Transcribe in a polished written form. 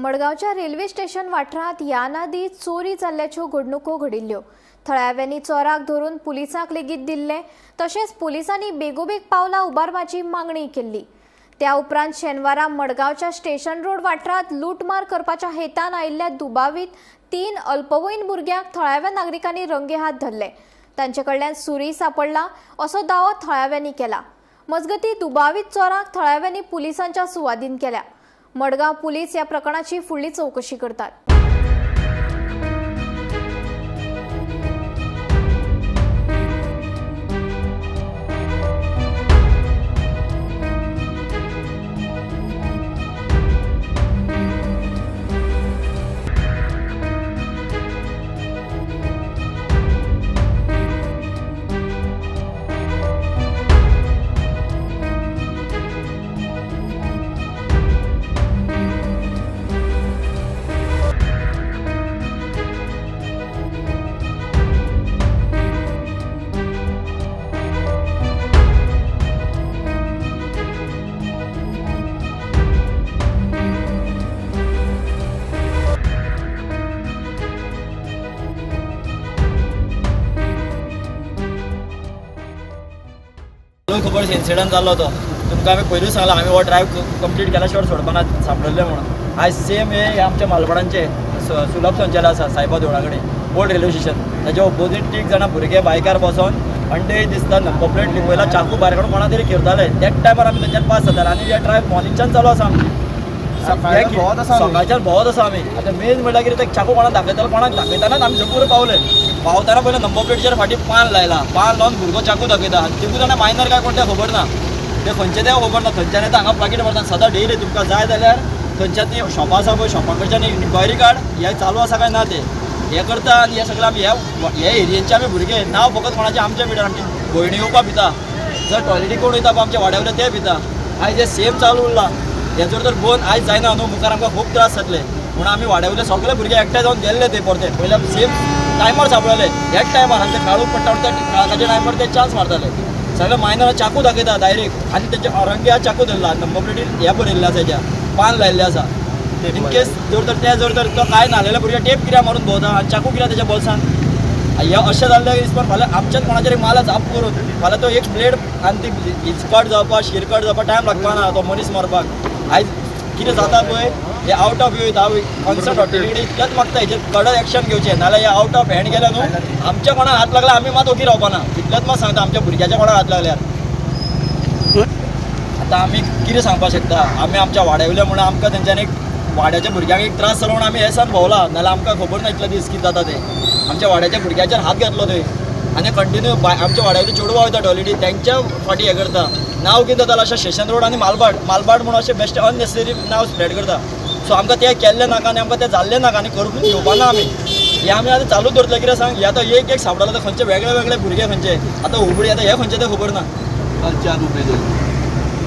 मडगावच्या railway station वाठारात यानादी चोरी जाल्ल्याच्यो घडणुको घडिल्ल्यो। थळाव्यांनी चोराक धरून पुलिसांक लेगीत दिल्ले, तशेंच पुलिसांनी बेगोबेग पावलां उबारपाची मागणी केल्ली। त्या उपरांत शेनवारा मडगावच्या स्टेशन रोड वाठारात लूटमार करपाच्या हेतान आयिल्ल्या दुबावीत 3 अल्पवयीन भुरग्यांक थळाव्या नागरिकांनी रंगेहात धरले। तांचे कडल्यान सुरी सापडला असो दावो थळाव्यांनी केला। मजगती दुबावीत चोराक थळाव्यांनी पुलिसांच्या सुवादीन केल्या। मडगाव पुलीस या प्रकरणाची फुडली चौकशी करतात। खबर इन्सिडंट जाल्लो तो तुमकां आमी पयलींच सांगला आमी हो ड्रायव्ह कंप्लीट केल्या शिवाय सोडपाना सांपडले म्हणून। आयज सेम हे आमच्या मालपणांचे सुलभ संचार आसा सायबा देवळा कडेन ओल्ड रेल्वे स्टेशन, ताच्या ओपोजीट 3 जाणां भुरगे बायकार बसोन अंडे दिसता नंबर प्लेट लिपयला चाकू भायर काडून कोणा तरी करताले। त्याच टायमार आमी तेंच्यान पास जाताले आनी हे ड्रायव्ह मॉर्निंगच्यान चालू आसा आमची सकाळच्यान भोंवत आसा आमी। आतां मेन म्हणल्यार कितें ते चाकू कोणाक दाखयतालो, कोणाक दाखयतानाच आमी जपूर पावले। पावताना पयलीं नंबर प्लेटीचेर फाटीं पान लायला, पान लावन भुरगो चाकू दाखयता आनी तिगूय जाणां मायनर काय कोण तें खबर ना, ते खंयचे तें खबर ना। थंयच्यान येता हांगा पाकीट मारता सदां डेली तुमकां जाय जाल्यार थंयच्यान ती शॉपां आसा पळय शॉपा कडच्यान इन्क्वायरी काड हे चालू आसा काय ना ते हे करता। आनी हे सगळें आमी हे एरियेचे आमी भुरगे नांव फकत कोणाचे आमचे भितर आमची भयणी येवपा भिता, जर टॉयलेटी कोण वयता पळय आमच्या वाड्यावयले ते भिता। आयज हे सेम चालू उरला, हेजोर तर बंद आयज जायना न्हू, मुखार आमकां खूब त्रास जातले म्हणून आमी वाड्यावयले सगळे भुरगे एकठांय जावन गेल्ले ते परते पयल्या सेम टायमार सापडले। ह्याच टायमार आनी ते काळूक पडटा त्या काळखाच्या टायमार ते चान्स मारताले। सगळे मायनर चाकू दाखयता डायरेक्ट आनी तेचे रंगे हात चाकू धरला, नंबर प्लेटीर हे बरयल्ले आसा हेज्या पान लायिल्ले आसा। इन केस जर तर तो काय नाहलेले भुरगे टेप कित्याक मारून भोंवता आनी चाकू कित्याक तेच्या बोल्सान हे अशें जाल्ले दिसपाक फाल्यां आमच्याच कोणाचेर मालाच आप करून फाल्यां तो एक ब्लेड आनी ती हिचकट जावपाक शिरकट जावपाक टायम लागपाना तो मनीस मारपाक। आयज कितें जाता पळय हे आउट ऑफ वयता कॉन्सर्ट हॉटेली इतलेंच मागता हेजेर कडक एक्शन घेवचें, नाल्यार हे आउट ऑफ हँड गेले न्हू आमच्या कोणाक हात लागला आमी मात ओगी रावपाना। इतलेंच मात सांगता आमच्या भुरग्याच्या कोणाक हात लागल्यार आतां आमी कितें सांगपाक शकता। आमी आमच्या वाड्यावयले म्हणून आमकां तेंच्यांनी वाड्याच्या भुरग्यांक एक त्रास जालो म्हणून आमी हे सान भोंवला, नाल्यार आमकां खबर ना इतले दीस कितें जाता ते। आमच्या वाड्याच्या भुरग्याचेर हात घातलो थंय आनी कंटिन्यू आमच्या वाड्यावयली चेडवां वयता टॉयलेटी तेंच्या फाटीं हे करता। नांव कितें जातालें अशें स्टेशन रोड आनी मालबाट म्हणून अशें बेश्टें अननेसेसरी नांव स्प्रेड करता। सो आमकां तें केल्लें नाका आनी आमकां तें जाल्लें नाका आनी करून घेवपाना आमी। हे आमी आतां चालूच दवरतले कित्याक सांग, हे आतां एक सापडलो खंयचे वेगळे वेगळे भुरगे खंयचे आतां हुबडी आतां हे खंयचे तें खबर ना।